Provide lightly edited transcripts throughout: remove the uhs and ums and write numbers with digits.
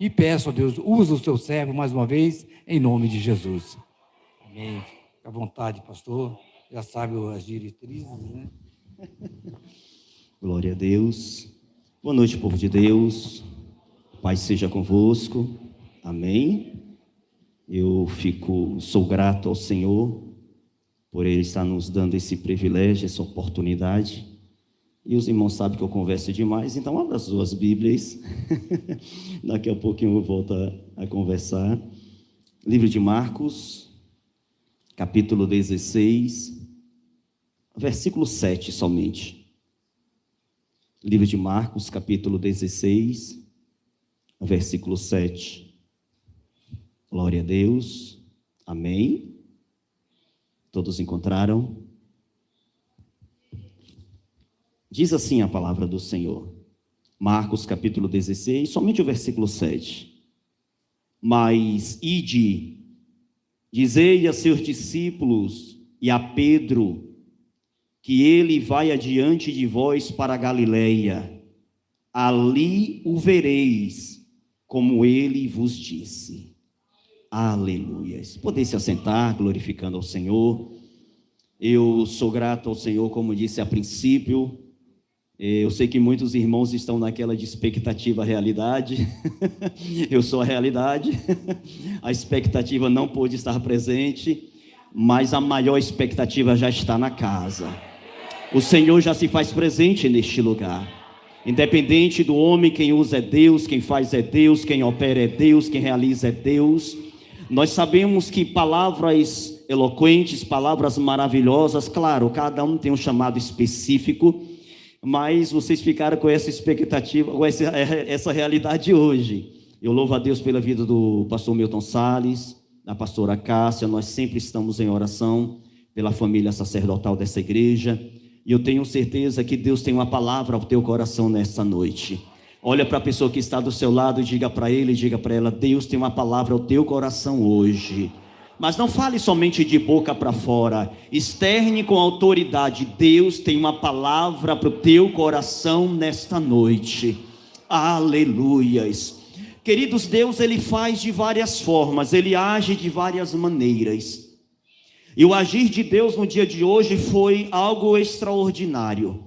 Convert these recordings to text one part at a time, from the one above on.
E peço a Deus, usa o seu servo mais uma vez, em nome de Jesus. Amém. Fique à vontade, pastor. Já sabe as diretrizes, né? Glória a Deus. Boa noite, povo de Deus. Paz seja convosco. Amém. Sou grato ao Senhor por Ele estar nos dando esse privilégio, essa oportunidade. E os irmãos sabem que eu converso demais, então abra as suas Bíblias. Daqui a pouquinho eu volto a conversar. Livro de Marcos, capítulo 16, versículo 7 somente. Livro de Marcos, capítulo 16, versículo 7. Glória a Deus. Amém. Todos encontraram? Diz assim a palavra do Senhor. Marcos, capítulo 16, somente o versículo 7. Mas ide, dizei a seus discípulos e a Pedro, que ele vai adiante de vós para a Galileia. Ali o vereis, como ele vos disse. Aleluias. Poder se assentar, glorificando ao Senhor. Eu sou grato ao Senhor, como disse a princípio. Eu sei que muitos irmãos estão naquela de expectativa realidade. Eu sou a realidade. A expectativa não pôde estar presente, mas a maior expectativa já está na casa. O Senhor já se faz presente neste lugar. Independente do homem, quem usa é Deus, quem faz é Deus, quem opera é Deus, quem realiza é Deus. Nós sabemos que palavras eloquentes, palavras maravilhosas, claro, cada um tem um chamado específico, mas vocês ficaram com essa expectativa, com essa realidade hoje. Eu louvo a Deus pela vida do pastor Milton Salles, da pastora Cássia. Nós sempre estamos em oração pela família sacerdotal dessa igreja, e eu tenho certeza que Deus tem uma palavra ao teu coração nessa noite. Olha para a pessoa que está do seu lado e diga para ele, diga para ela: Deus tem uma palavra ao teu coração hoje. Mas não fale somente de boca para fora, externe com autoridade. Deus tem uma palavra para o teu coração nesta noite. Aleluias. Queridos, Deus ele faz de várias formas, ele age de várias maneiras. E o agir de Deus no dia de hoje foi algo extraordinário.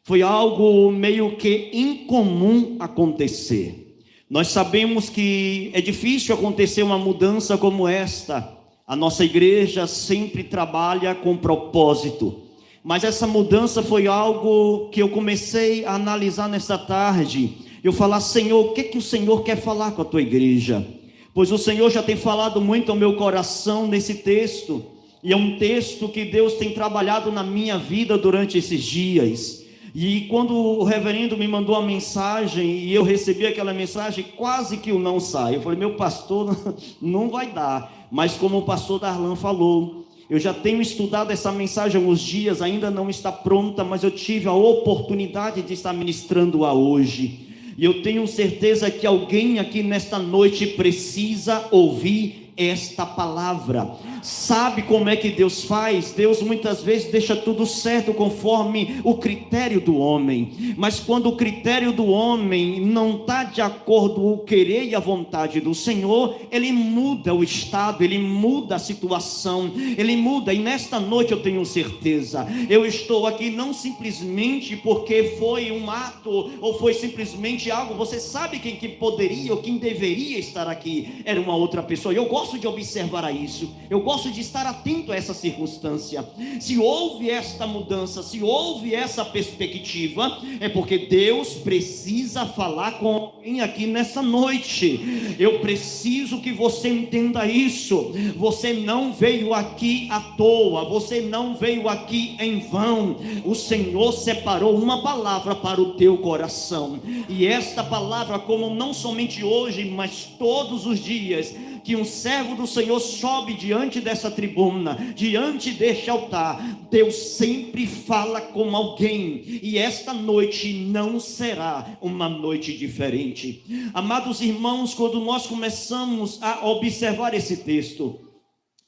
Foi algo meio que incomum acontecer. Nós sabemos que é difícil acontecer uma mudança como esta. A nossa igreja sempre trabalha com propósito. Mas essa mudança foi algo que eu comecei a analisar nessa tarde. Eu falar: Senhor, o que o Senhor quer falar com a tua igreja? Pois o Senhor já tem falado muito ao meu coração nesse texto. E é um texto que Deus tem trabalhado na minha vida durante esses dias. E quando o reverendo me mandou a mensagem e eu recebi aquela mensagem, quase que eu não saio. Eu falei: meu pastor, não vai dar. Mas como o pastor Darlan falou, eu já tenho estudado essa mensagem há uns dias, ainda não está pronta, mas eu tive a oportunidade de estar ministrando-a hoje. E eu tenho certeza que alguém aqui nesta noite precisa ouvir esta palavra. Sabe como é que Deus faz? Deus muitas vezes deixa tudo certo conforme o critério do homem. Mas quando o critério do homem não está de acordo com o querer e a vontade do Senhor, Ele muda o estado, Ele muda a situação, Ele muda. E nesta noite eu tenho certeza, eu estou aqui não simplesmente porque foi um ato, ou foi simplesmente algo. Você sabe quem que poderia ou quem deveria estar aqui? Era uma outra pessoa. Eu gosto de observar a isso, eu gosto de estar atento a essa circunstância. Se houve esta mudança, se houve essa perspectiva, é porque Deus precisa falar com alguém aqui nessa noite. Eu preciso que você entenda isso. Você não veio aqui à toa, você não veio aqui em vão. O Senhor separou uma palavra para o teu coração, e esta palavra, como não somente hoje, mas todos os dias que um servo do Senhor sobe diante dessa tribuna, diante deste altar, Deus sempre fala com alguém, e esta noite não será uma noite diferente. Amados irmãos, quando nós começamos a observar esse texto,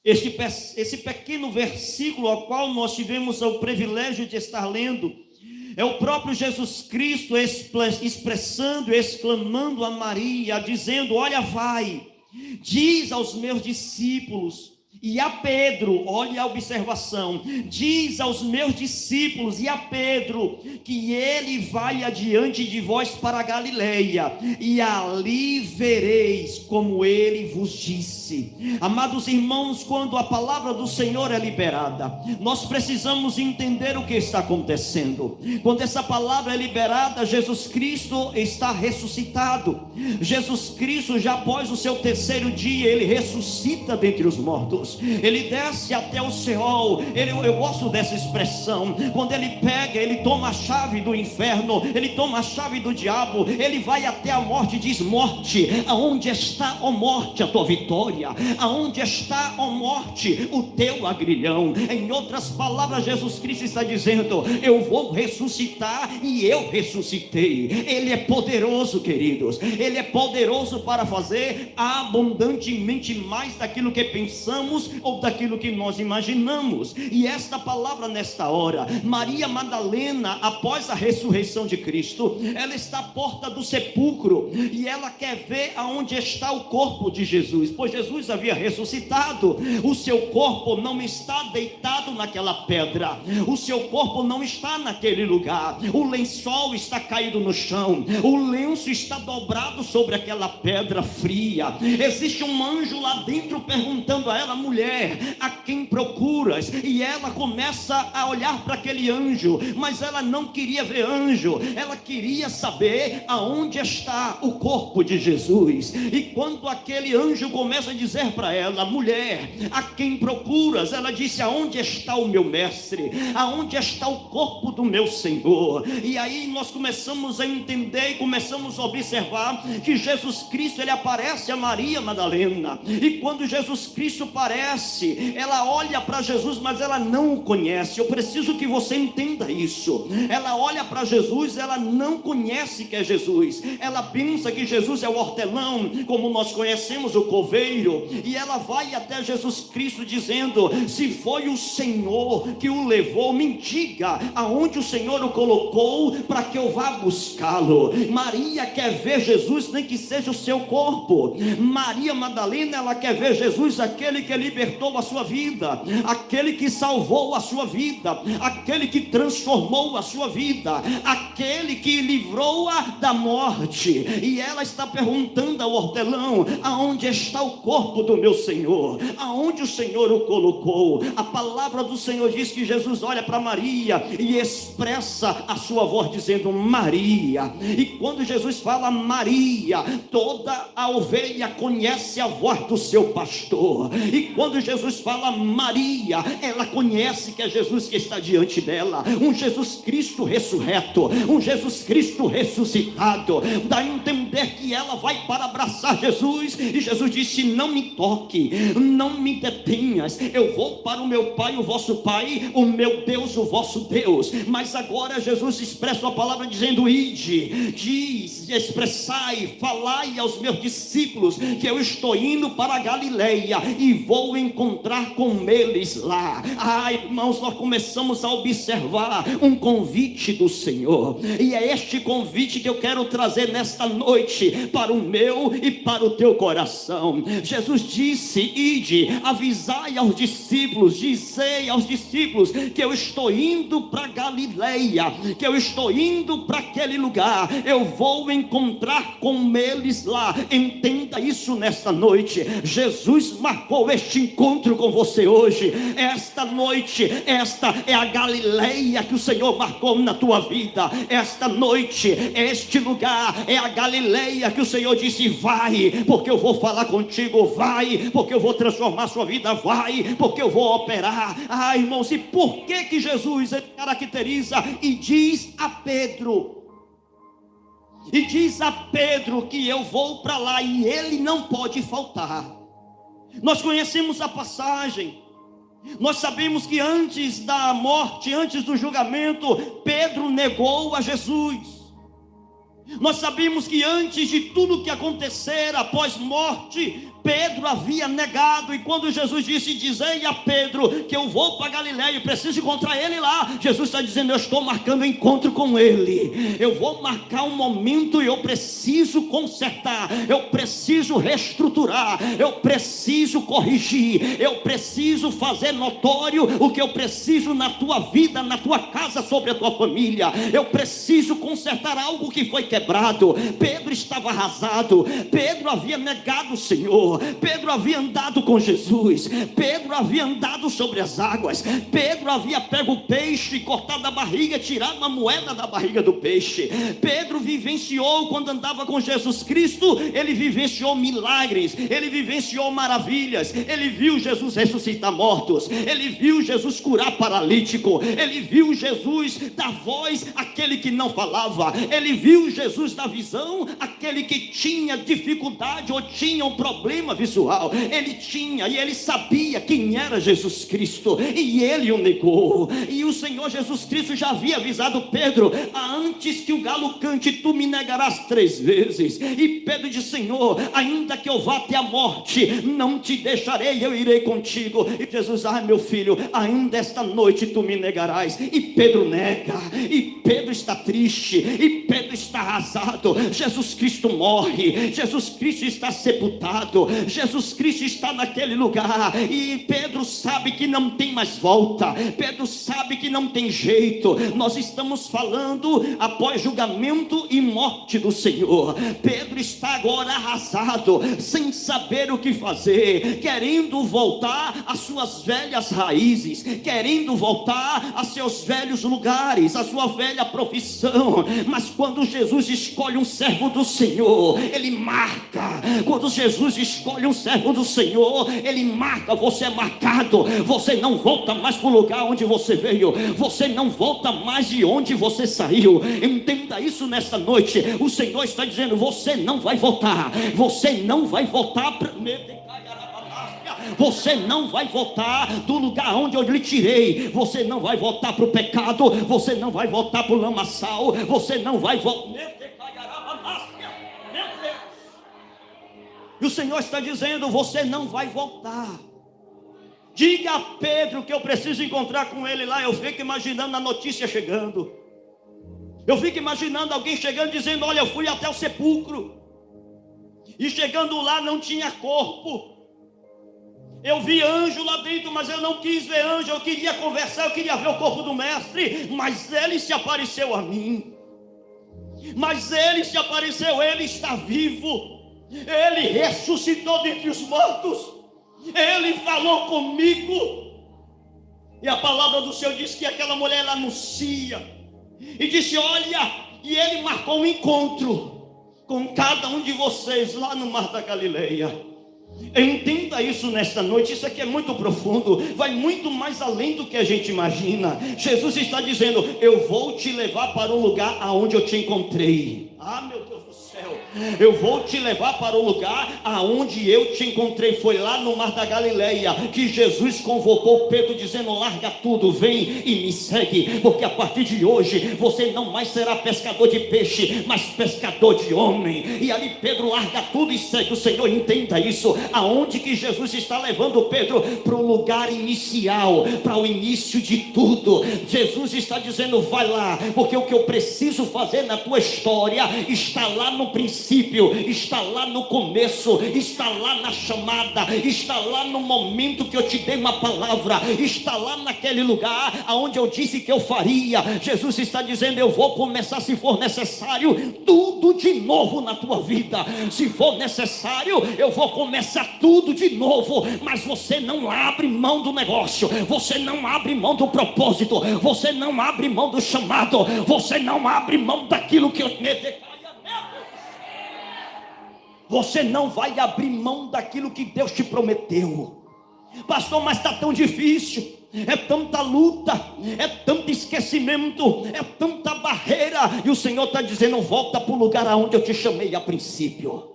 esse pequeno versículo ao qual nós tivemos o privilégio de estar lendo, É o próprio Jesus Cristo expressando, exclamando a Maria, dizendo: olha, vai, diz aos meus discípulos e a Pedro, olha a observação, diz aos meus discípulos e a Pedro, que ele vai adiante de vós para a Galileia, e ali vereis como ele vos disse. Amados irmãos, quando a palavra do Senhor é liberada, nós precisamos entender o que está acontecendo. Quando essa palavra é liberada, Jesus Cristo está ressuscitado. Jesus Cristo, já após o seu terceiro dia, ele ressuscita dentre os mortos. Ele desce até o Seol. Eu gosto dessa expressão. Quando ele pega, ele toma a chave do inferno, ele toma a chave do diabo, ele vai até a morte e diz: morte, aonde está, ó morte, a tua vitória? Aonde está, ó morte, o teu agrilhão? Em outras palavras, Jesus Cristo está dizendo: eu vou ressuscitar, e eu ressuscitei. Ele é poderoso, queridos. Ele é poderoso para fazer abundantemente mais daquilo que pensamos ou daquilo que nós imaginamos. E esta palavra nesta hora, Maria Madalena, após a ressurreição de Cristo, ela está à porta do sepulcro, e ela quer ver aonde está o corpo de Jesus, pois Jesus havia ressuscitado. O seu corpo não está deitado naquela pedra, o seu corpo não está naquele lugar, o lençol está caído no chão, o lenço está dobrado sobre aquela pedra fria. Existe um anjo lá dentro perguntando a ela: mulher, a quem procuras? E ela começa a olhar para aquele anjo, mas ela não queria ver anjo, ela queria saber aonde está o corpo de Jesus. E quando aquele anjo começa a dizer para ela: mulher, a quem procuras? Ela disse: aonde está o meu mestre? Aonde está o corpo do meu Senhor? E aí nós começamos a entender e começamos a observar que Jesus Cristo, ele aparece a Maria Madalena, e quando Jesus Cristo aparece, ela olha para Jesus, mas ela não o conhece. Eu preciso que você entenda isso. Ela olha para Jesus, ela não conhece que é Jesus, ela pensa que Jesus é o hortelão, como nós conhecemos o coveiro, e ela vai até Jesus Cristo dizendo: se foi o Senhor que o levou, me diga aonde o Senhor o colocou, para que eu vá buscá-lo. Maria quer ver Jesus, nem que seja o seu corpo. Maria Madalena, ela quer ver Jesus, aquele que libertou a sua vida, aquele que salvou a sua vida, aquele que transformou a sua vida, aquele que livrou-a da morte. E ela está perguntando ao hortelão: aonde está o corpo do meu Senhor? Aonde o Senhor o colocou? A palavra do Senhor diz que Jesus olha para Maria e expressa a sua voz dizendo: Maria. E quando Jesus fala Maria, toda a ovelha conhece a voz do seu pastor. E quando Jesus fala Maria, ela conhece que é Jesus que está diante dela, um Jesus Cristo ressurreto, um Jesus Cristo ressuscitado. Dá a entender que ela vai para abraçar Jesus, e Jesus disse: não me toque, não me detenhas, eu vou para o meu Pai, o vosso Pai, o meu Deus, o vosso Deus. Mas agora Jesus expressa a palavra dizendo: ide, diz, expressai, falai aos meus discípulos que eu estou indo para a Galileia e vou encontrar com eles lá. Irmãos, nós começamos a observar um convite do Senhor, e é este convite que eu quero trazer nesta noite para o meu e para o teu coração. Jesus disse: ide, avisai aos discípulos, dizei aos discípulos que eu estou indo para Galileia, que eu estou indo para aquele lugar, eu vou encontrar com eles lá. Entenda isso nesta noite. Jesus marcou este encontro com você hoje, esta noite. Esta é a Galileia que o Senhor marcou na tua vida. Esta noite, este lugar é a Galileia que o Senhor disse: vai, porque eu vou falar contigo, vai, porque eu vou transformar a sua vida, vai, porque eu vou operar. Irmãos, e por que Jesus caracteriza e diz a Pedro, que eu vou para lá e ele não pode faltar? Nós conhecemos a passagem, nós sabemos que antes da morte, antes do julgamento, Pedro negou a Jesus. Nós sabemos que antes de tudo que acontecer após morte, Pedro havia negado, e quando Jesus disse: dizei a Pedro que eu vou para Galiléia e preciso encontrar ele lá, Jesus está dizendo: eu estou marcando um encontro com ele, eu vou marcar um momento e eu preciso consertar, eu preciso reestruturar, eu preciso corrigir, eu preciso fazer notório o que eu preciso na tua vida, na tua casa, sobre a tua família, eu preciso consertar algo que foi quebrado. Pedro estava arrasado, Pedro havia negado o Senhor, Pedro havia andado com Jesus, Pedro havia andado sobre as águas, Pedro havia pego o peixe, cortado a barriga, tirado uma moeda da barriga do peixe. Pedro vivenciou, quando andava com Jesus Cristo, ele vivenciou milagres, ele vivenciou maravilhas, ele viu Jesus ressuscitar mortos, ele viu Jesus curar paralítico, ele viu Jesus dar voz àquele que não falava, ele viu Jesus dar visão àquele que tinha dificuldade ou tinha um problema visual. Ele tinha, e ele sabia quem era Jesus Cristo, e ele o negou. E o Senhor Jesus Cristo já havia avisado Pedro: antes que o galo cante, tu me negarás 3 vezes. E Pedro disse: Senhor, ainda que eu vá até a morte, não te deixarei, eu irei contigo. E Jesus: ai meu filho, ainda esta noite tu me negarás. E Pedro nega, e Pedro está triste, e Pedro está arrasado. Jesus Cristo morre, Jesus Cristo está sepultado, Jesus Cristo está naquele lugar, e Pedro sabe que não tem mais volta, Pedro sabe que não tem jeito. Nós estamos falando após julgamento e morte do Senhor. Pedro está agora arrasado, sem saber o que fazer, querendo voltar às suas velhas raízes, querendo voltar a seus velhos lugares, a sua velha profissão. Mas quando Jesus escolhe um servo do Senhor, ele marca. Quando Jesus escolhe um servo do Senhor, ele marca. Você é marcado, você não volta mais para o lugar onde você veio, você não volta mais de onde você saiu. Entenda isso nesta noite. O Senhor está dizendo: você não vai voltar, você não vai voltar para... Você não vai voltar do lugar onde eu lhe tirei, você não vai voltar para o pecado, você não vai voltar para o lamaçal, você não vai voltar. E o Senhor está dizendo: você não vai voltar. Diga a Pedro que eu preciso encontrar com ele lá. Eu fico imaginando a notícia chegando, eu fico imaginando alguém chegando dizendo: olha, eu fui até o sepulcro, e chegando lá não tinha corpo. Eu vi anjo lá dentro, mas eu não quis ver anjo, eu queria conversar, eu queria ver o corpo do mestre, mas ele se apareceu a mim. Mas ele se apareceu, ele está vivo, ele ressuscitou dentre os mortos, ele falou comigo. E a palavra do Senhor diz que aquela mulher, ela anuncia e disse: olha, e ele marcou um encontro com cada um de vocês lá no Mar da Galileia. Entenda isso nesta noite. Isso aqui é muito profundo, vai muito mais além do que a gente imagina. Jesus está dizendo: eu vou te levar para o lugar aonde eu te encontrei. Ah, meu Deus do céu, eu vou te levar para o lugar aonde eu te encontrei. Foi lá no Mar da Galileia que Jesus convocou Pedro, dizendo: larga tudo, vem e me segue, porque a partir de hoje você não mais será pescador de peixe, mas pescador de homem. E ali Pedro larga tudo e segue o Senhor. Entenda isso. Aonde que Jesus está levando Pedro? Para o lugar inicial, para o início de tudo. Jesus está dizendo: vai lá, porque o que eu preciso fazer na tua história está lá no princípio, está lá no começo, está lá na chamada, está lá no momento que eu te dei uma palavra, está lá naquele lugar aonde eu disse que eu faria. Jesus está dizendo: eu vou começar, se for necessário, tudo de novo na tua vida. Se for necessário, eu vou começar tudo de novo. Mas você não abre mão do negócio, você não abre mão do propósito, você não abre mão do chamado, você não abre mão daquilo que eu te... Você não vai abrir mão daquilo que Deus te prometeu. Pastor, mas está tão difícil, é tanta luta, é tanto esquecimento, é tanta barreira. E o Senhor está dizendo: volta para o lugar aonde eu te chamei a princípio.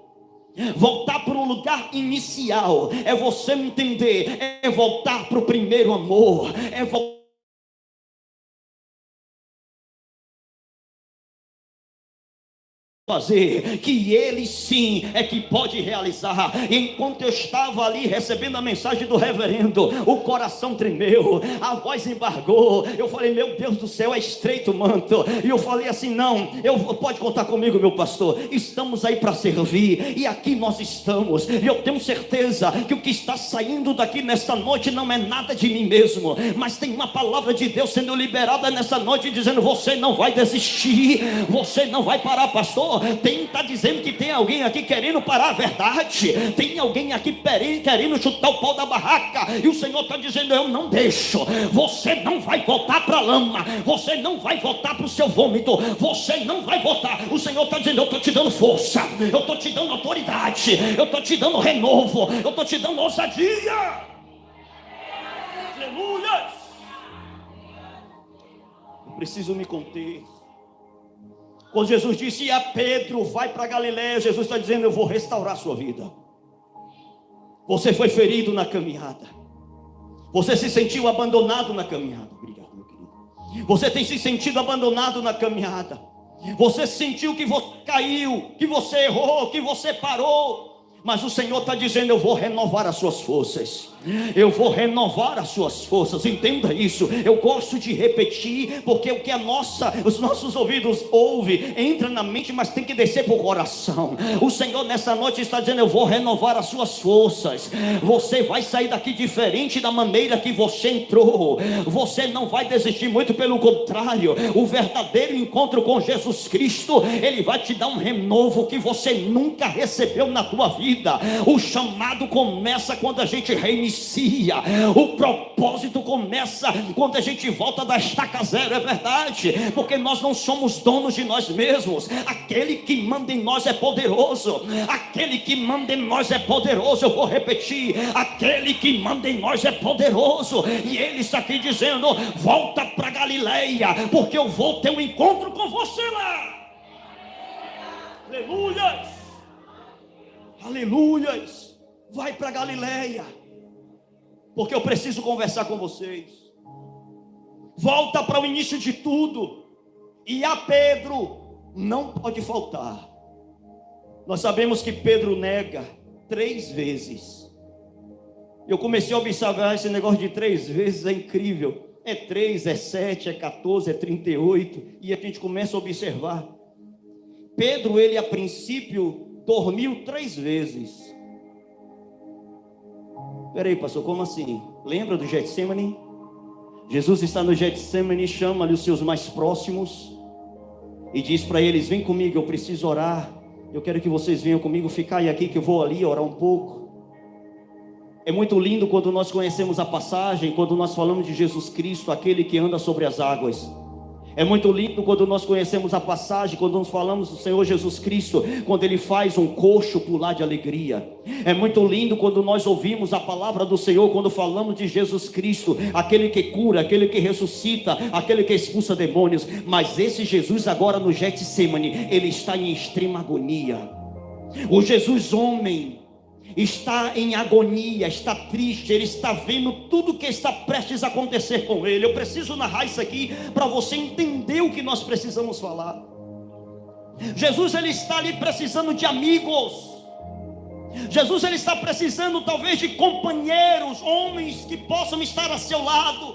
Voltar para o lugar inicial é você entender, é voltar para o primeiro amor, é voltar fazer, que Ele sim é que pode realizar. Enquanto eu estava ali recebendo a mensagem do reverendo, o coração tremeu, a voz embargou. Eu falei, meu Deus do céu, é estreito o manto. E eu falei assim, não, pode contar comigo, meu pastor, estamos aí para servir, e aqui nós estamos. E eu tenho certeza que o que está saindo daqui nesta noite não é nada de mim mesmo, mas tem uma palavra de Deus sendo liberada nessa noite, dizendo, você não vai desistir, você não vai parar, pastor. Está dizendo que tem alguém aqui querendo parar a verdade, tem alguém aqui querendo chutar o pau da barraca, e o Senhor está dizendo, eu não deixo. Você não vai voltar para a lama, você não vai voltar para o seu vômito, você não vai voltar. O Senhor está dizendo, eu estou te dando força, eu estou te dando autoridade, eu estou te dando renovo, eu estou te dando ousadia. Aleluia. Eu preciso me conter. Quando Jesus disse a Pedro, vai para Galiléia, Jesus está dizendo, eu vou restaurar a sua vida. Você foi ferido na caminhada, você se sentiu abandonado na caminhada. Obrigado, meu querido. Você tem se sentido abandonado na caminhada, você sentiu que você caiu, que você errou, que você parou. Mas o Senhor está dizendo, eu vou renovar as suas forças, eu vou renovar as suas forças. Entenda isso, eu gosto de repetir, porque o que os nossos ouvidos ouvem, entra na mente, mas tem que descer para o coração. O Senhor nessa noite está dizendo, eu vou renovar as suas forças. Você vai sair daqui diferente da maneira que você entrou. Você não vai desistir, muito pelo contrário. O verdadeiro encontro com Jesus Cristo, Ele vai te dar um renovo que você nunca recebeu na tua vida. O chamado começa quando a gente reinicia, o propósito começa quando a gente volta da estaca zero. É verdade, porque nós não somos donos de nós mesmos. Aquele que manda em nós é poderoso, aquele que manda em nós é poderoso. Eu vou repetir, aquele que manda em nós é poderoso. E Ele está aqui dizendo, volta para Galileia, porque eu vou ter um encontro com você lá. Aleluia. Aleluias, vai para Galileia, porque eu preciso conversar com vocês. Volta para o início de tudo, e a Pedro não pode faltar. Nós sabemos que Pedro nega 3 vezes. Eu comecei a observar esse negócio de 3 vezes, é incrível. É 3, é 7, é 14, é 38, e a gente começa a observar. Pedro, ele a princípio dormiu 3 vezes. Peraí, pastor, como assim? Lembra do Getsemane? Jesus está no Getsemane, chama-lhe os seus mais próximos e diz para eles, vem comigo, eu preciso orar. Eu quero que vocês venham comigo, ficai aqui que eu vou ali orar um pouco. É muito lindo quando nós conhecemos a passagem, quando nós falamos de Jesus Cristo, aquele que anda sobre as águas. É muito lindo quando nós conhecemos a passagem, quando nós falamos do Senhor Jesus Cristo, quando Ele faz um coxo pular de alegria. É muito lindo quando nós ouvimos a palavra do Senhor, quando falamos de Jesus Cristo, aquele que cura, aquele que ressuscita, aquele que expulsa demônios. Mas esse Jesus agora no Getsemane, Ele está em extrema agonia. O Jesus homem está em agonia, está triste, ele está vendo tudo que está prestes a acontecer com ele. Eu preciso narrar isso aqui para você entender o que nós precisamos falar. Jesus, ele está ali precisando de amigos. Jesus, ele está precisando talvez de companheiros, homens que possam estar a seu lado.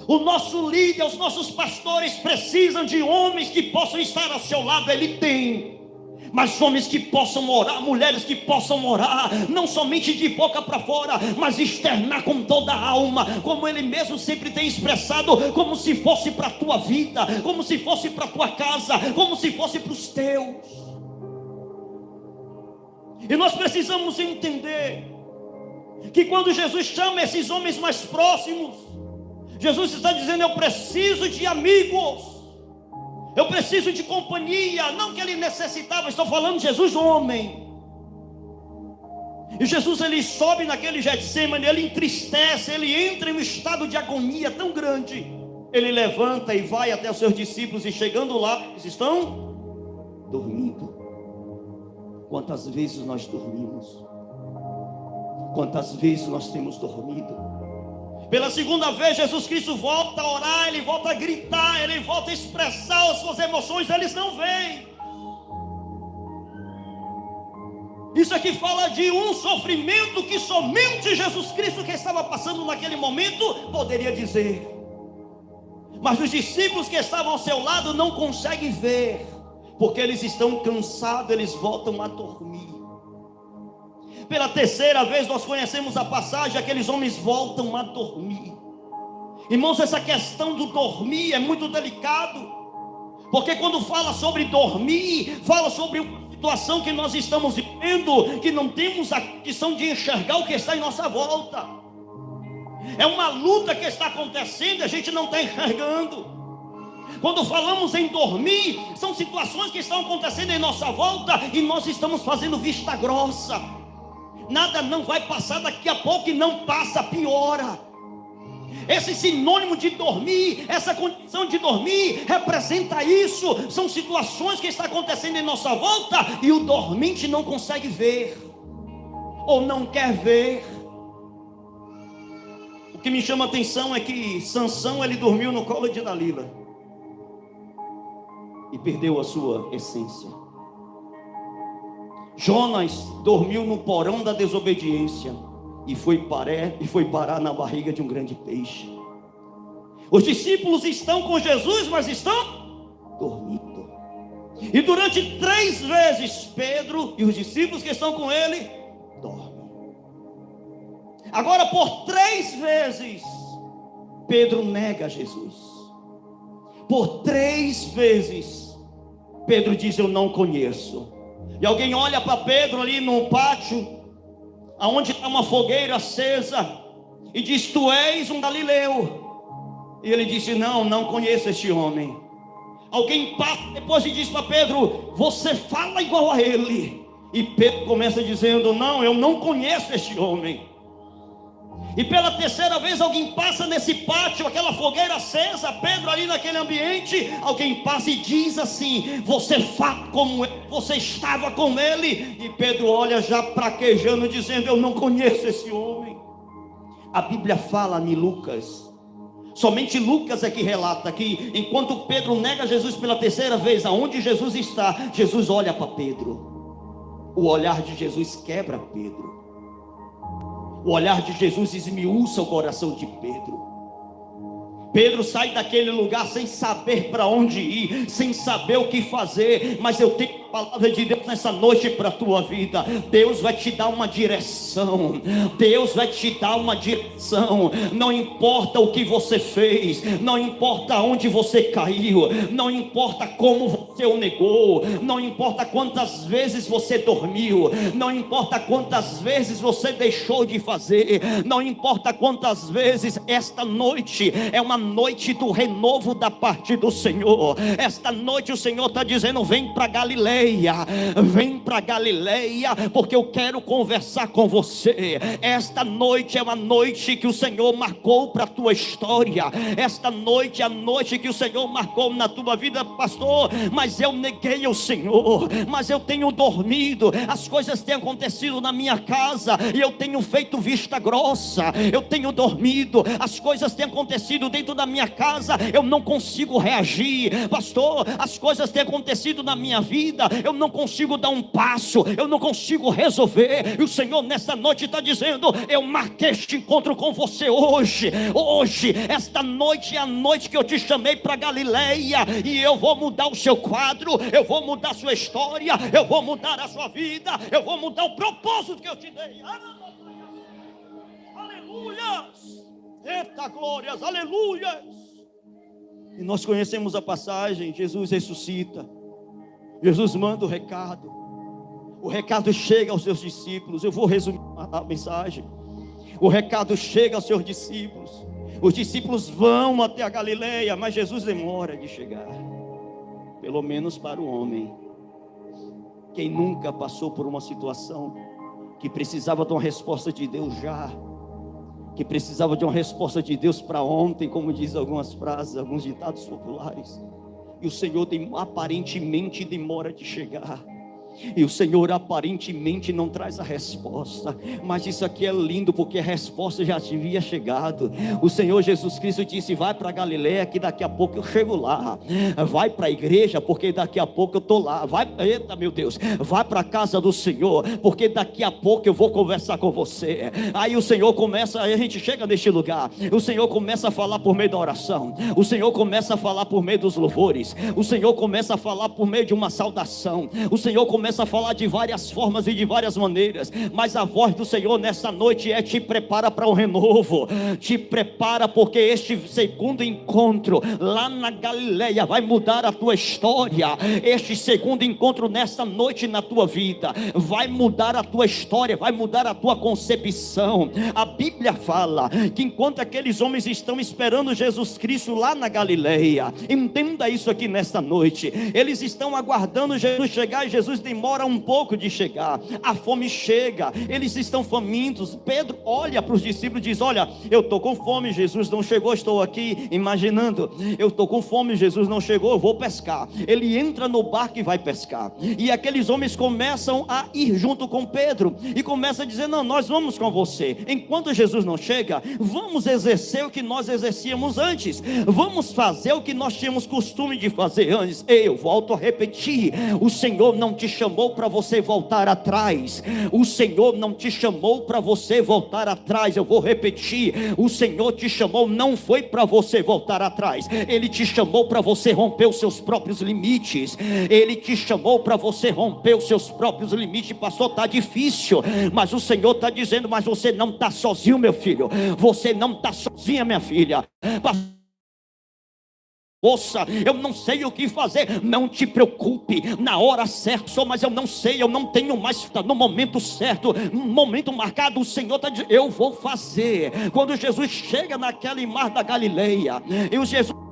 O nosso líder, os nossos pastores precisam de homens que possam estar a seu lado. Ele tem, mas homens que possam orar, mulheres que possam orar, não somente de boca para fora, mas externar com toda a alma, como Ele mesmo sempre tem expressado, como se fosse para a tua vida, como se fosse para a tua casa, como se fosse para os teus. E nós precisamos entender que quando Jesus chama esses homens mais próximos, Jesus está dizendo, eu preciso de amigos, eu preciso de companhia. Não que ele necessitava, estou falando de Jesus homem. E Jesus, ele sobe naquele Getsemane, ele entristece, ele entra em um estado de agonia tão grande. Ele levanta e vai até os seus discípulos, e chegando lá, eles estão dormindo. Quantas vezes nós dormimos? Quantas vezes nós temos dormido? Pela segunda vez, Jesus Cristo volta a orar, ele volta a gritar, ele volta a expressar as suas emoções. Eles não vêm, Isso aqui fala de um sofrimento que somente Jesus Cristo, que estava passando naquele momento, poderia dizer. Mas os discípulos que estavam ao seu lado não conseguem ver, porque eles estão cansados, eles voltam a dormir. Pela terceira vez nós conhecemos a passagem, aqueles homens voltam a dormir. Irmãos, essa questão do dormir é muito delicado, porque quando fala sobre dormir, fala sobre uma situação que nós estamos vivendo, que não temos a condição de enxergar o que está em nossa volta. É uma luta que está acontecendo e a gente não está enxergando. Quando falamos em dormir, são situações que estão acontecendo em nossa volta e nós estamos fazendo vista grossa. Nada não vai passar, daqui a pouco e não passa, piora. Esse sinônimo de dormir, essa condição de dormir, representa isso. São situações que estão acontecendo em nossa volta e o dormente não consegue ver, ou não quer ver. O que me chama a atenção é que Sansão, ele dormiu no colo de Dalila e perdeu a sua essência. Jonas dormiu no porão da desobediência e foi parar na barriga de um grande peixe. Os discípulos estão com Jesus, mas estão dormindo. E durante 3 vezes Pedro e os discípulos que estão com ele dormem. Agora por 3 vezes Pedro nega Jesus. Por 3 vezes Pedro diz: eu não conheço. E alguém olha para Pedro ali no pátio, aonde está uma fogueira acesa, e diz: tu és um galileu. E ele disse: não conheço este homem. Alguém passa depois e diz para Pedro: você fala igual a ele. E Pedro começa dizendo: não, eu não conheço este homem. E pela 3ª vez alguém passa nesse pátio, aquela fogueira acesa, Pedro ali naquele ambiente, alguém passa e diz assim: você fala como ele, você estava com ele. E Pedro olha já praquejando, dizendo: eu não conheço esse homem. A Bíblia fala em Lucas, somente Lucas é que relata que enquanto Pedro nega Jesus pela 3ª vez, aonde Jesus está, Jesus olha para Pedro. O olhar de Jesus quebra Pedro. O olhar de Jesus esmiuça o coração de Pedro. Pedro sai daquele lugar sem saber para onde ir, sem saber o que fazer. Mas eu tenho a palavra de Deus nessa noite para a tua vida. Deus vai te dar uma direção. Deus vai te dar uma direção. Não importa o que você fez, não importa onde você caiu, não importa como você o negou, não importa quantas vezes você dormiu, não importa quantas vezes você deixou de fazer, não importa quantas vezes. Esta noite é uma noite do renovo da parte do Senhor. Esta noite o Senhor está dizendo: vem para Galileia, vem para Galileia, porque eu quero conversar com você. Esta noite é uma noite que o Senhor marcou para a tua história. Esta noite é a noite que o Senhor marcou na tua vida, pastor. Mas eu neguei o Senhor, mas eu tenho dormido, as coisas têm acontecido na minha casa e eu tenho feito vista grossa, eu tenho dormido, as coisas têm acontecido dentro da minha casa, eu não consigo reagir, pastor. As coisas têm acontecido na minha vida, eu não consigo dar um passo, eu não consigo resolver. E o Senhor nesta noite está dizendo: eu marquei este encontro com você hoje. Esta noite é a noite que eu te chamei para Galileia, e eu vou mudar o seu quadro, eu vou mudar a sua história, eu vou mudar a sua vida, eu vou mudar o propósito que eu te dei. Aleluias! Eita glórias, aleluias! E nós conhecemos a passagem. Jesus ressuscita, Jesus manda o recado chega aos seus discípulos. Eu vou resumir a mensagem. O recado chega aos seus discípulos, os discípulos vão até a Galileia, mas Jesus demora de chegar. Pelo menos para o homem. Quem nunca passou por uma situação que precisava de uma resposta de Deus já, que precisava de uma resposta de Deus para ontem, como diz algumas frases, alguns ditados populares, e o Senhor aparentemente demora de chegar. E o Senhor aparentemente não traz a resposta, mas isso aqui é lindo, porque a resposta já havia chegado. O Senhor Jesus Cristo disse: vai para Galileia, que daqui a pouco eu chego lá. Vai para a igreja, porque daqui a pouco eu estou lá. Vai, eita meu Deus, vai para a casa do Senhor, porque daqui a pouco eu vou conversar com você. Aí o Senhor começa, aí a gente chega neste lugar, o Senhor começa a falar por meio da oração, o Senhor começa a falar por meio dos louvores, o Senhor começa a falar por meio de uma saudação, o Senhor começa a falar de várias formas e de várias maneiras, mas a voz do Senhor nessa noite é: te prepara para um renovo, te prepara, porque este segundo encontro lá na Galileia vai mudar a tua história. Este segundo encontro nessa noite na tua vida vai mudar a tua história, vai mudar a tua concepção. A Bíblia fala que enquanto aqueles homens estão esperando Jesus Cristo lá na Galileia, entenda isso aqui nesta noite, eles estão aguardando Jesus chegar, e Jesus demora um pouco de chegar. A fome chega, eles estão famintos. Pedro olha para os discípulos e diz: olha, eu estou com fome, Jesus não chegou, estou aqui imaginando, eu estou com fome, Jesus não chegou, eu vou pescar. Ele entra no barco e vai pescar, e aqueles homens começam a ir junto com Pedro, e começam a dizer: não, nós vamos com você, enquanto Jesus não chega, vamos exercer o que nós exercíamos antes, vamos fazer o que nós tínhamos costume de fazer antes. Eu volto a repetir: o Senhor não te chamou para você voltar atrás, o Senhor não te chamou para você voltar atrás. Eu vou repetir: o Senhor te chamou, não foi para você voltar atrás, Ele te chamou para você romper os seus próprios limites, Ele te chamou para você romper os seus próprios limites. Pastor, está difícil, mas o Senhor está dizendo: mas você não está sozinho, meu filho, você não está sozinha, minha filha. Moça, eu não sei o que fazer. Não te preocupe, na hora certa, mas eu não sei, eu não tenho mais. No momento certo, no momento marcado, o Senhor está dizendo: eu vou fazer. Quando Jesus chega naquele mar da Galileia, e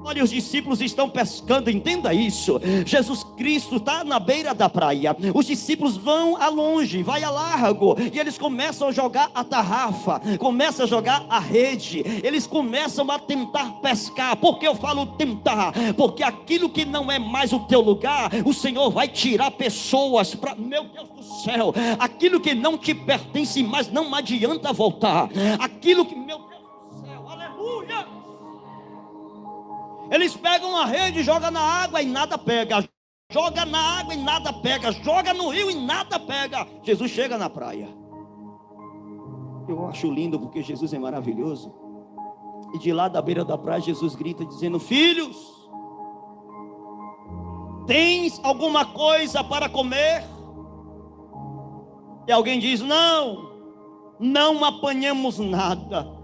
olha, os discípulos estão pescando, entenda isso. Jesus Cristo está na beira da praia, os discípulos vão a longe, vai a largo, e eles começam a jogar a tarrafa, começam a jogar a rede, eles começam a tentar pescar. Por que eu falo tentar? Porque aquilo que não é mais o teu lugar, o Senhor vai tirar pessoas para, meu Deus do céu, aquilo que não te pertence mais, não adianta voltar. Aquilo que, meu Deus do céu, aleluia. Eles pegam a rede, jogam na água e nada pega, joga na água e nada pega, joga no rio e nada pega. Jesus chega na praia. Eu acho lindo, porque Jesus é maravilhoso. E de lá da beira da praia, Jesus grita dizendo: filhos, tens alguma coisa para comer? E alguém diz: não, não apanhamos nada.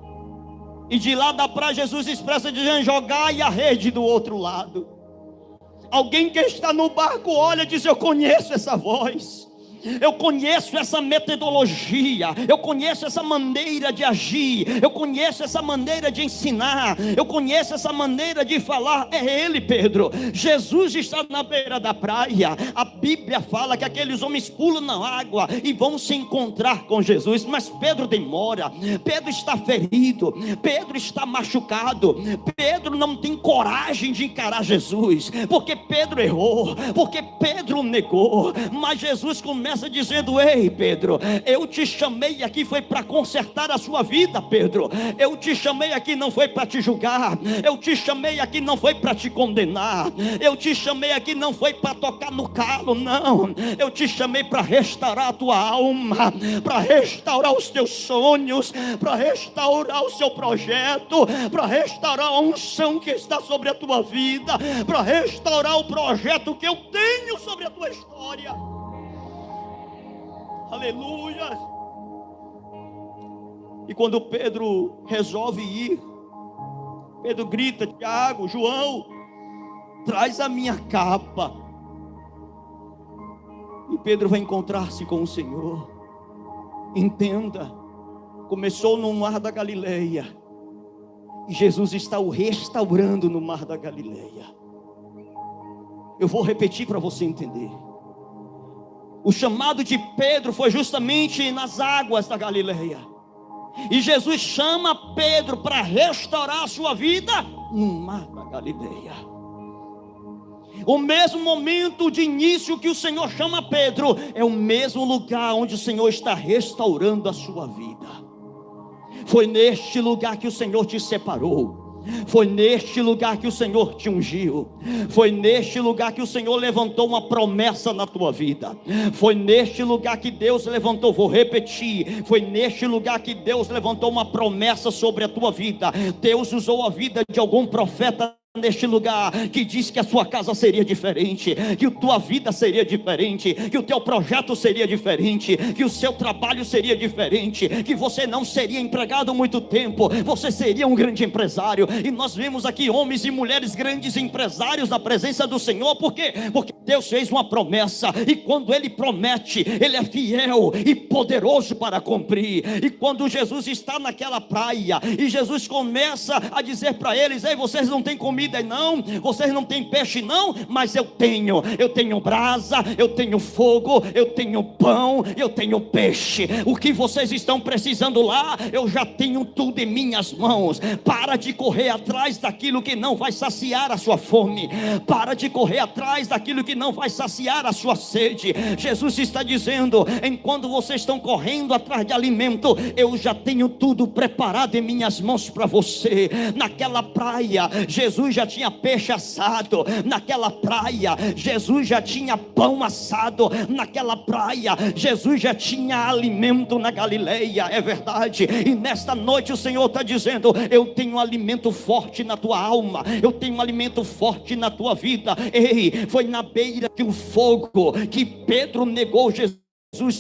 E de lá da praia, Jesus expressa dizendo: jogai a rede do outro lado. Alguém que está no barco olha e diz: eu conheço essa voz, eu conheço essa metodologia, eu conheço essa maneira de agir, eu conheço essa maneira de ensinar, eu conheço essa maneira de falar. É Ele, Pedro. Jesus está na beira da praia. A Bíblia fala que aqueles homens pulam na água e vão se encontrar com Jesus, mas Pedro demora. Pedro está ferido, Pedro está machucado, Pedro não tem coragem de encarar Jesus, porque Pedro errou, porque Pedro negou. Mas Jesus começa dizendo: ei Pedro, eu te chamei aqui foi para consertar a sua vida, Pedro. Eu te chamei aqui não foi para te julgar, eu te chamei aqui não foi para te condenar, eu te chamei aqui não foi para tocar no calo, não. Eu te chamei para restaurar a tua alma, para restaurar os teus sonhos, para restaurar o seu projeto, para restaurar a unção que está sobre a tua vida, para restaurar o projeto que eu tenho sobre a tua história. Aleluia. E quando Pedro resolve ir, Pedro grita: Tiago, João, traz a minha capa. E Pedro vai encontrar-se com o Senhor. Entenda, começou no mar da Galileia, e Jesus está o restaurando no mar da Galileia. Eu vou repetir para você entender. O chamado de Pedro foi justamente nas águas da Galileia, e Jesus chama Pedro para restaurar a sua vida no mar da Galileia. O mesmo momento de início que o Senhor chama Pedro, é o mesmo lugar onde o Senhor está restaurando a sua vida. Foi neste lugar que o Senhor te separou. Foi neste lugar que o Senhor te ungiu. Foi neste lugar que o Senhor levantou uma promessa na tua vida. Foi neste lugar que Deus levantou, vou repetir, foi neste lugar que Deus levantou uma promessa sobre a tua vida. Deus usou a vida de algum profeta neste lugar, que disse que a sua casa seria diferente, que a tua vida seria diferente, que o teu projeto seria diferente, que o seu trabalho seria diferente, que você não seria empregado muito tempo, você seria um grande empresário. E nós vemos aqui homens e mulheres grandes empresários na presença do Senhor. Por quê? Porque Deus fez uma promessa, e quando Ele promete, Ele é fiel e poderoso para cumprir. E quando Jesus está naquela praia, e Jesus começa a dizer para eles: ei, vocês não têm comida não, vocês não têm peixe não, mas eu tenho brasa, eu tenho fogo, eu tenho pão, eu tenho peixe. O que vocês estão precisando lá, eu já tenho tudo em minhas mãos. Para de correr atrás daquilo que não vai saciar a sua fome, para de correr atrás daquilo que não vai saciar a sua sede. Jesus está dizendo: enquanto vocês estão correndo atrás de alimento, eu já tenho tudo preparado em minhas mãos para você. Naquela praia, Jesus já tinha peixe assado. Naquela praia, Jesus já tinha pão assado. Naquela praia, Jesus já tinha alimento na Galileia. É verdade. E nesta noite o Senhor está dizendo: eu tenho alimento forte na tua alma, eu tenho alimento forte na tua vida. Ei, foi na beira de um fogo que Pedro negou Jesus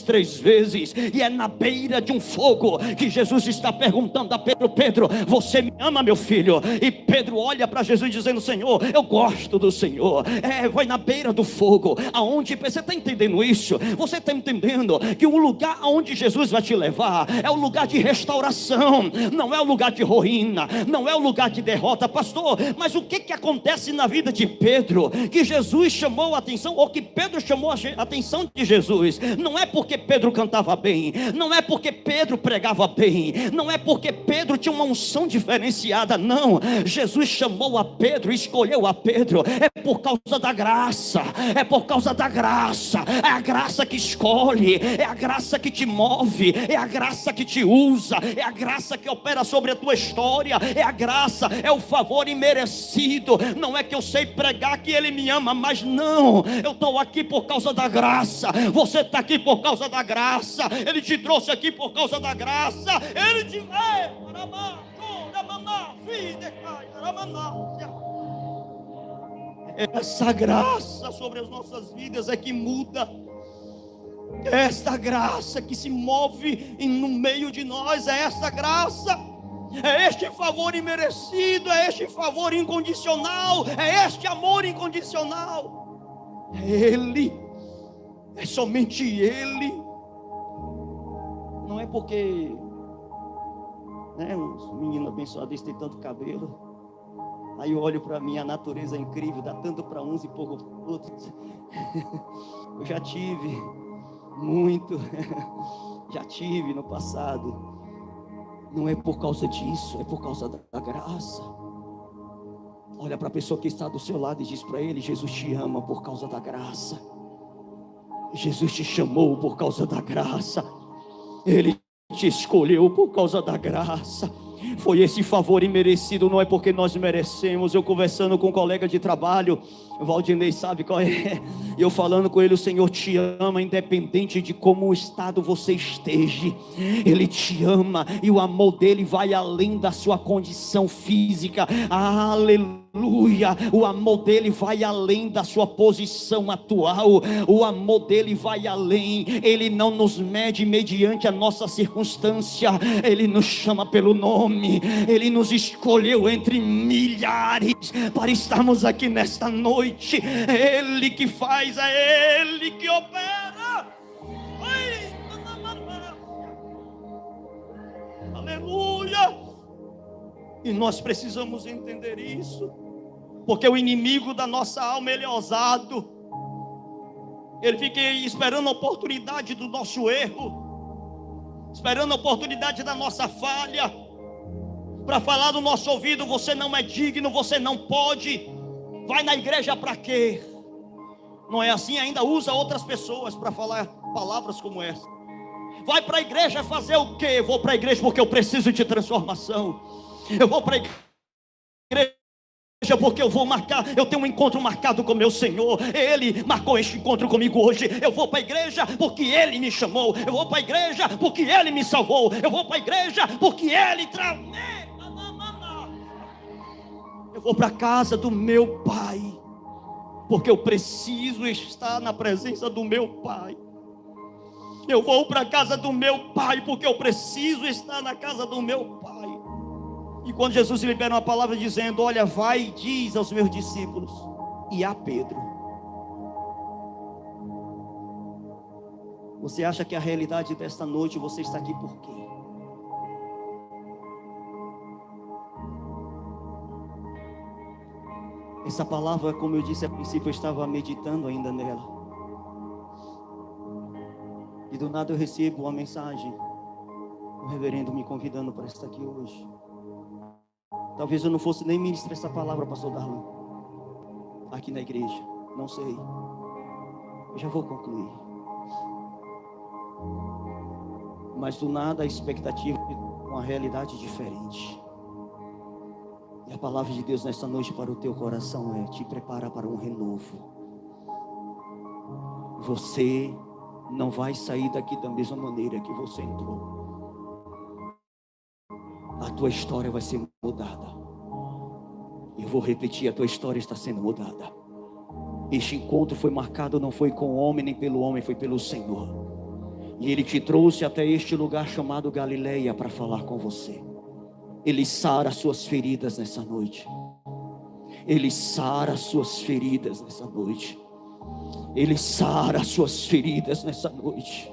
3 vezes, e é na beira de um fogo que Jesus está perguntando a Pedro: Pedro, você me ama, meu filho? E Pedro olha para Jesus dizendo: Senhor, eu gosto do Senhor. Vai na beira do fogo, aonde você está entendendo isso? Você está entendendo que o lugar aonde Jesus vai te levar é o lugar de restauração, não é o lugar de ruína, não é o lugar de derrota. Pastor, mas o que acontece na vida de Pedro que Jesus chamou a atenção, ou que Pedro chamou a atenção de Jesus? Não é porque Pedro cantava bem, não é porque Pedro pregava bem, não é porque Pedro tinha uma unção diferenciada, não. Jesus chamou a Pedro, escolheu a Pedro, é por causa da graça, é por causa da graça. É a graça que escolhe, é a graça que te move, é a graça que te usa, é a graça que opera sobre a tua história, é a graça, é o favor imerecido. Não é que eu sei pregar que Ele me ama, mas não, eu estou aqui por causa da graça. Você está aqui por causa da graça. Ele te trouxe aqui por causa da graça. Ele te essa graça sobre as nossas vidas é que muda. É esta graça que se move no meio de nós. É esta graça, é este favor imerecido, é este favor incondicional, é este amor incondicional. É Ele, é somente Ele. Não é porque, né, um menino abençoado esse tem tanto cabelo, aí eu olho para mim, a natureza é incrível, dá tanto para uns e pouco para outros. Eu já tive muito, já tive no passado. Não é por causa disso, é por causa da graça. Olha para a pessoa que está do seu lado e diz para ele: Jesus te ama por causa da graça. Jesus te chamou por causa da graça. Ele te escolheu por causa da graça. Foi esse favor imerecido, não é porque nós merecemos. Eu conversando com um colega de trabalho, o Valdinei sabe qual é, eu falando com ele: o Senhor te ama independente de como estado você esteja. Ele te ama e o amor dele vai além da sua condição física. Aleluia. O amor dele vai além da sua posição atual. O amor dele vai além. Ele não nos mede mediante a nossa circunstância. Ele nos chama pelo nome. Ele nos escolheu entre milhares para estarmos aqui nesta noite. É Ele que faz, é Ele que opera. Aleluia. E nós precisamos entender isso, porque o inimigo da nossa alma, ele é ousado. Ele fica esperando a oportunidade do nosso erro, esperando a oportunidade da nossa falha, para falar no nosso ouvido: você não é digno, você não pode. Vai na igreja para quê? não é assim, ainda usa outras pessoas para falar palavras como essa. Vai para a igreja fazer o quê? Eu vou para a igreja porque eu preciso de transformação. Eu vou para a igreja porque eu vou marcar, eu tenho um encontro marcado com meu Senhor. Ele marcou este encontro comigo hoje. Eu vou para a igreja porque Ele me chamou. Eu vou para a igreja porque Ele me salvou. Eu vou para a igreja porque Ele Eu vou para a casa do meu Pai porque eu preciso estar na presença do meu Pai. Eu vou para a casa do meu Pai porque eu preciso estar na casa do meu Pai. E quando Jesus libera uma palavra dizendo: olha, vai e diz aos meus discípulos e a Pedro. Você acha que a realidade desta noite, você está aqui por quê? Essa palavra, como eu disse a princípio, eu estava meditando ainda nela. E do nada eu recebo uma mensagem, o reverendo me convidando para estar aqui hoje. Talvez eu não fosse nem ministrar essa palavra, pastor Darlan, aqui na igreja, não sei. Eu já vou concluir. Mas do nada a expectativa de uma realidade diferente. E a palavra de Deus nesta noite para o teu coração é: te prepara para um renovo. Você não vai sair daqui da mesma maneira que você entrou. A tua história vai ser mudada. Eu vou repetir, a tua história está sendo mudada. Este encontro foi marcado, não foi com o homem nem pelo homem, foi pelo Senhor. E Ele te trouxe até este lugar chamado Galileia para falar com você. Ele sara as suas feridas nessa noite. Ele sara as suas feridas nessa noite. Ele sara as suas feridas nessa noite.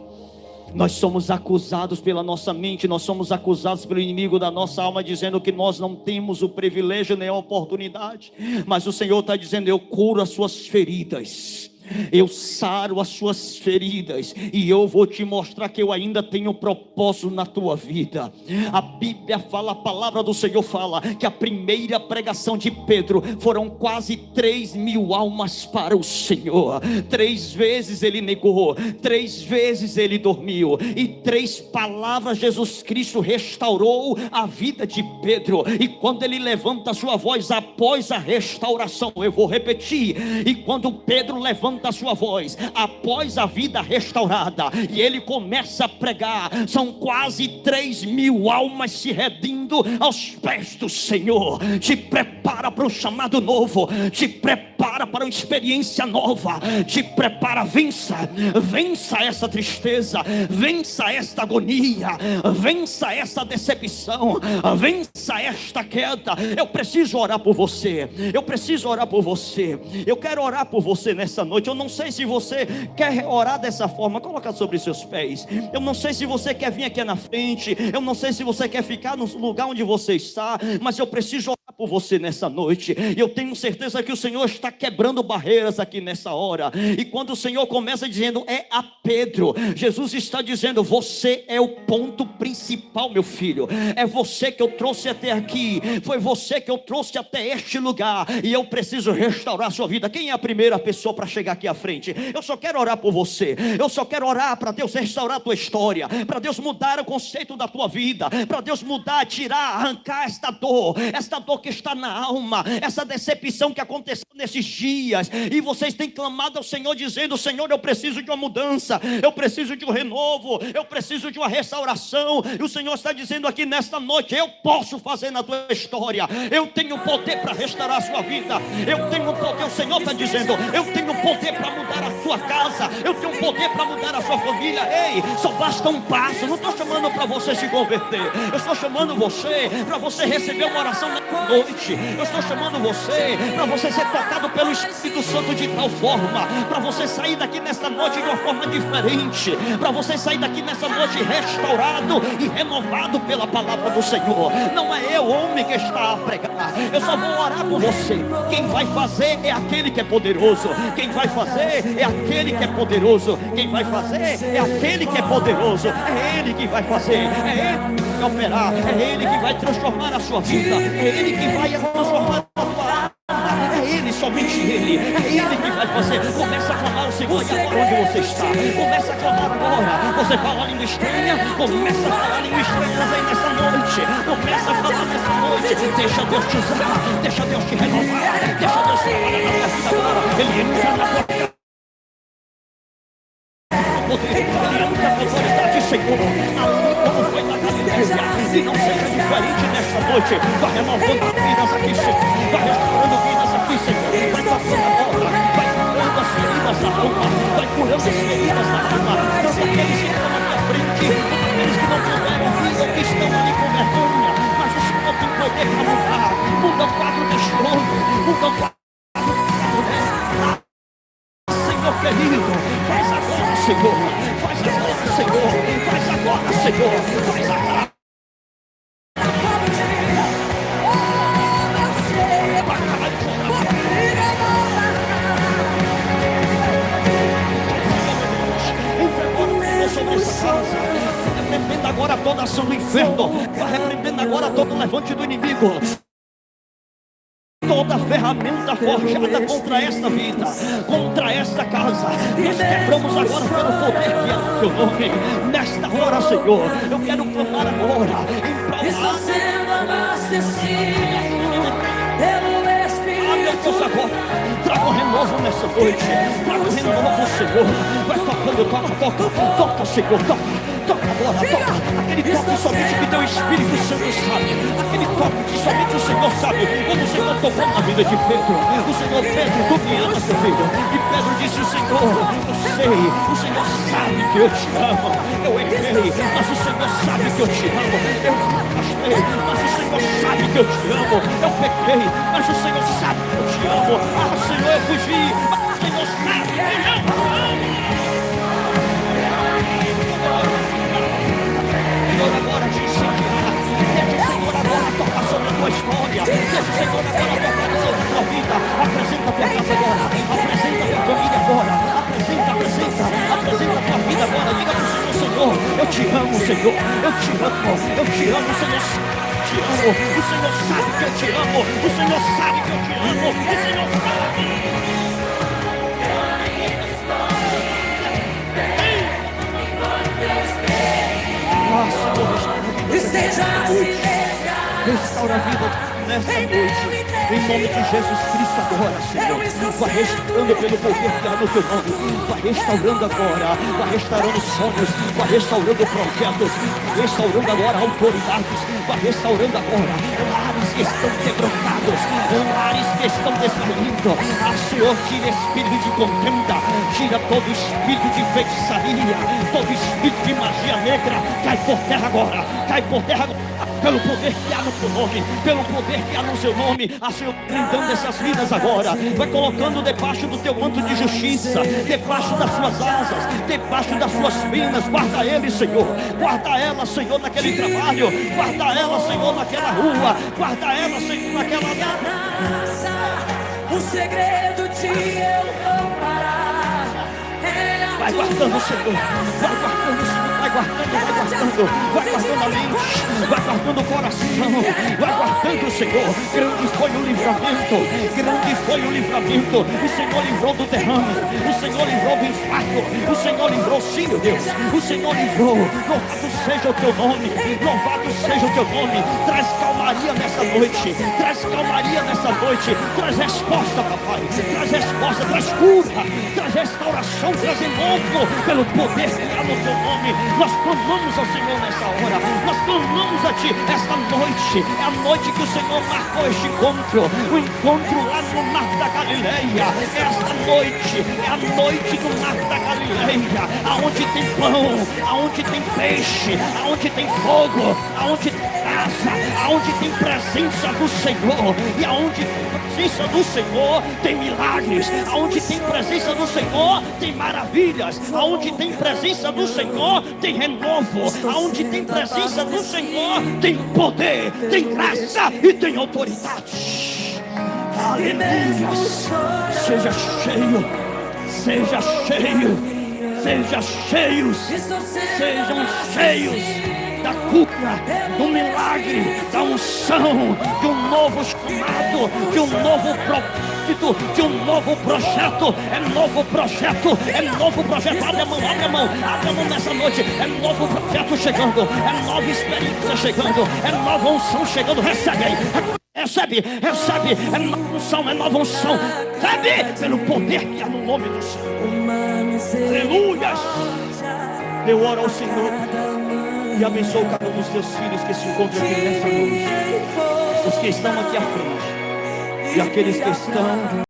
Nós somos acusados pela nossa mente, nós somos acusados pelo inimigo da nossa alma, dizendo que nós não temos o privilégio nem a oportunidade. Mas o Senhor está dizendo: eu curo as suas feridas, eu saro as suas feridas, e eu vou te mostrar que eu ainda tenho propósito na tua vida. A Bíblia fala, a palavra do Senhor fala, que a primeira pregação de Pedro foram quase 3.000 almas para o Senhor. 3 vezes ele negou, 3 vezes ele dormiu, e 3 palavras Jesus Cristo restaurou a vida de Pedro. E quando ele levanta a sua voz após a restauração, eu vou repetir, e quando Pedro levanta a sua voz após a vida restaurada e ele começa a pregar, são quase 3.000 almas se rendendo aos pés do Senhor. Te prepara para um chamado novo, te prepara para uma experiência nova, te prepara. Vença essa tristeza, vença esta agonia, vença essa decepção, vença esta queda. Eu preciso orar por você, eu preciso orar por você, eu quero orar por você nessa noite. Eu não sei se você quer orar dessa forma, coloca sobre seus pés. Eu não sei se você quer vir aqui na frente, eu não sei se você quer ficar no lugar onde você está, mas eu preciso orar por você nessa noite. E eu tenho certeza que o Senhor está quebrando barreiras aqui nessa hora. E quando o Senhor começa dizendo é a Pedro, Jesus está dizendo: você é o ponto principal, meu filho. É você que eu trouxe até aqui, foi você que eu trouxe até este lugar, e eu preciso restaurar a sua vida. Quem é a primeira pessoa para chegar aqui à frente? Eu só quero orar por você, eu só quero orar para Deus restaurar a tua história, para Deus mudar o conceito da tua vida, para Deus mudar, tirar, arrancar esta dor que está na alma, essa decepção que aconteceu nesses dias, e vocês têm clamado ao Senhor dizendo: Senhor, eu preciso de uma mudança, eu preciso de um renovo, eu preciso de uma restauração. E o Senhor está dizendo aqui nesta noite: eu posso fazer na tua história, eu tenho poder para restaurar a sua vida, eu tenho poder. O Senhor está dizendo: eu tenho poder para mudar a sua casa, eu tenho poder para mudar a sua família. Ei, só basta um passo. Não estou chamando para você se converter, eu estou chamando você para você receber uma oração na noite. Eu estou chamando você para você ser tocado pelo Espírito Santo de tal forma, para você sair daqui nesta noite de uma forma diferente, para você sair daqui nesta noite restaurado e renovado pela palavra do Senhor. Não é eu, homem, que está a pregar, eu só vou orar por você. Quem vai fazer é aquele que é poderoso, quem vai fazer é aquele que é poderoso, quem vai fazer é aquele que é poderoso, é Ele que vai fazer, é Ele que vai operar, é Ele que vai transformar a sua vida, é Ele que vai transformar a tua alma, é Ele somente Ele. É Ele que vai fazer. Começa a clamar ao Senhor e agora onde você está. Começa a clamar agora. Você fala a língua estranha. Começa a falar a língua estranha aí nessa noite. Começa a falar nessa noite. Deixa Deus te usar. Deixa Deus te renovar. Deixa Deus trabalhar na tua vida agora. Ele entra na tua vida. Ele entra com autoridade, Senhor. Ali como foi na Galileia. E não seja diferente nesta noite. Vai renovando vidas aqui, Senhor. Vai restaurando vidas aqui, Senhor. Vai passando a bola. Vai curando as feridas da alma. Vai curando as feridas da alma. Tanto aqueles que estão na minha frente, como aqueles que não puderam vir ou que estão ali com vergonha. Mas o Senhor tem poder para mudar. Muda o quadro deste homem. Muda o quadro. Senhor querido, faz agora, Senhor. Faz agora, Senhor. Faz agora, Senhor. Faz agora. Sobre essa casa, repreendendo agora toda ação do inferno, repreendendo agora todo levante do inimigo, toda ferramenta forjada contra esta vida, contra esta casa, nós quebramos agora pelo poder que é o teu nome. Nesta hora, Senhor, eu quero clamar agora em prol Estou sendo abastecido pelo Espírito. meu Deus, agora traga um renovo nessa noite. Traga um renovo, Senhor. Vai tocando, toca, Senhor, toca agora, toca. Aquele toque somente que teu Espírito Santo sabe. Aquele toque que somente o Senhor sabe. Como o Senhor tocou na vida de Pedro. O Senhor, Pedro, tu me amas, teu filho. E Pedro disse, o Senhor, eu sei, o Senhor sabe que eu te amo. Eu errei, mas o Senhor sabe que eu te amo. Eu me afastei, mas o Senhor sabe que eu te amo. Eu pequei, mas o Senhor sabe que eu te amo. Ah, Senhor, eu fugi, mas o Senhor sabe que eu te amo. Senhor, agora te ensinar. Deixa o Senhor agora tocar sobre a tua história. Deixa o Senhor agora tocar sobre a tua vida. Apresenta a tua casa agora. Apresenta a tua família agora. Apresenta a tua vida agora. Diga para o Senhor, Senhor, eu te amo, Senhor. Eu te amo, Senhor. Te amo. O Senhor sabe que eu te amo. O Senhor sabe que eu te amo. O Senhor sabe. Esteja restaura a vida nessa noite, em nome de Jesus Cristo agora, Senhor. Vai restaurando pelo poder que há no teu nome. Vai restaurando agora, vai restaurando sonhos, vai restaurando projetos, vai restaurando agora autoridades, vai restaurando agora lares que estão quebrantados, lares que estão desvalindo. Ah, Senhor, tira espírito de contenda, tira todo espírito de feitiçaria, todo espírito de magia negra, cai por terra agora, cai por terra agora. Pelo poder que há no teu nome, pelo poder que há no seu nome, a Senhor brindando essas vidas agora, vai colocando debaixo do teu manto de justiça, debaixo das suas asas, debaixo das suas penas. Guarda ele, Senhor, guarda ela, Senhor, naquele trabalho, guarda ela, Senhor, naquela rua, guarda ela, Senhor, naquela graça. O segredo de eu não parar é a vai guardando, Senhor, vai guardando, Senhor. Vai guardando a mente, vai guardando o coração, vai guardando, Senhor. Grande foi o livramento, grande foi o livramento. O Senhor livrou do derrame, o Senhor livrou do infarto, o Senhor livrou, sim, meu Deus, o Senhor livrou. Louvado seja o teu nome, louvado seja o teu nome. Traz calmaria nessa noite, traz calmaria nessa noite, traz resposta, papai, traz resposta, traz cura, traz restauração, traz renovo pelo poder que há no teu nome. Nós clamamos ao Senhor nessa hora, nós clamamos a Ti esta noite. É a noite que o Senhor marcou este encontro, o encontro lá no Mar da Galileia. Esta noite é a noite do Mar da Galileia, aonde tem pão, aonde tem peixe, aonde tem fogo, aonde tem graça, aonde tem presença do Senhor, e aonde tem presença do Senhor tem milagres, aonde tem presença do Senhor tem maravilhas, aonde tem presença do Senhor tem renovo, aonde tem presença do Senhor tem poder, tem graça e tem autoridade. Aleluia. Seja cheio, seja cheio, seja cheios, sejam cheios da cura, do milagre, da unção, de um novo chamado, de um novo propósito espírito de um novo projeto. É novo projeto, é novo projeto. Abre a mão, abre a mão, abre a mão nessa noite. É novo projeto chegando, é nova experiência chegando, é nova unção chegando. Recebe aí, recebe, recebe. É nova unção, é nova unção. Recebe pelo poder que há no nome do Senhor. Aleluia. Eu oro ao Senhor e abençoo cada um dos teus filhos que se encontram aqui nessa noite, os que estão aqui à frente e aqueles que estão